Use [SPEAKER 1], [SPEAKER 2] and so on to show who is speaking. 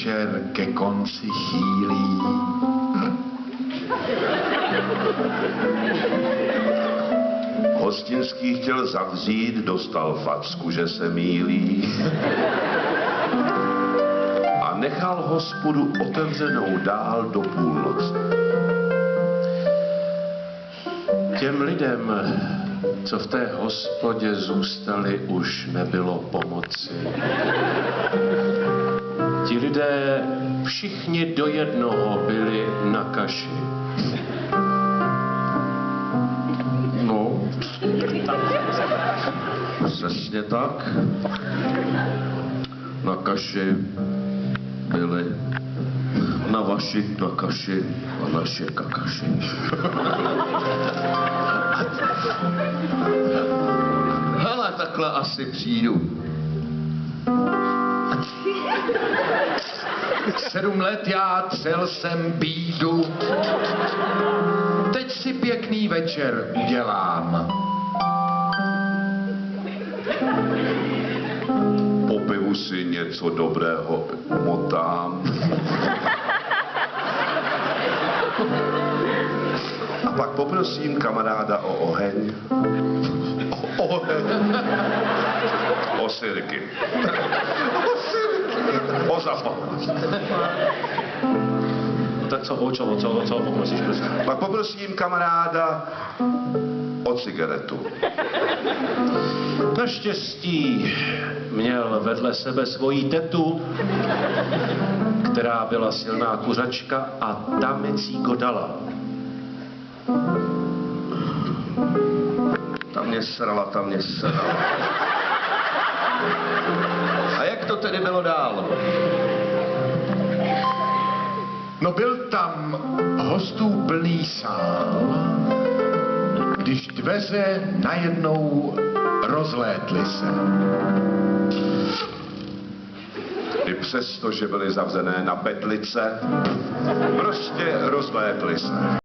[SPEAKER 1] večer ke konci chýlí.
[SPEAKER 2] Hostinský chtěl zavřít, dostal facku, že se mýlí. A nechal hospodu otevřenou dál do půlnoci. Těm lidem, co v té hospodě zůstali, už nebylo pomoci. Ti lidé všichni do jednoho byli na kaši. No, přesně tak. Na kaši byli, na vaši na kaši a naše kakaši. Hele, takhle asi přijdu. 7 let já třel jsem bídu. Teď si pěkný večer udělám. Po pivu si něco dobrého motám. A pak poprosím kamaráda o oheň. O oheň. O sirky. O zapach.
[SPEAKER 3] Tak co poprosíš?
[SPEAKER 2] Pak poprosím kamaráda o cigaretu.
[SPEAKER 3] Naštěstí měl vedle sebe svoji tetu, která byla silná kuřačka a ta mi cíko dala.
[SPEAKER 2] Ta mě srala. A jak to tedy bylo dál?
[SPEAKER 1] No byl tam hostů plný sál, když dveře najednou rozlétly se.
[SPEAKER 2] I přesto, že byly zavřené na petlice, prostě rozlétly se.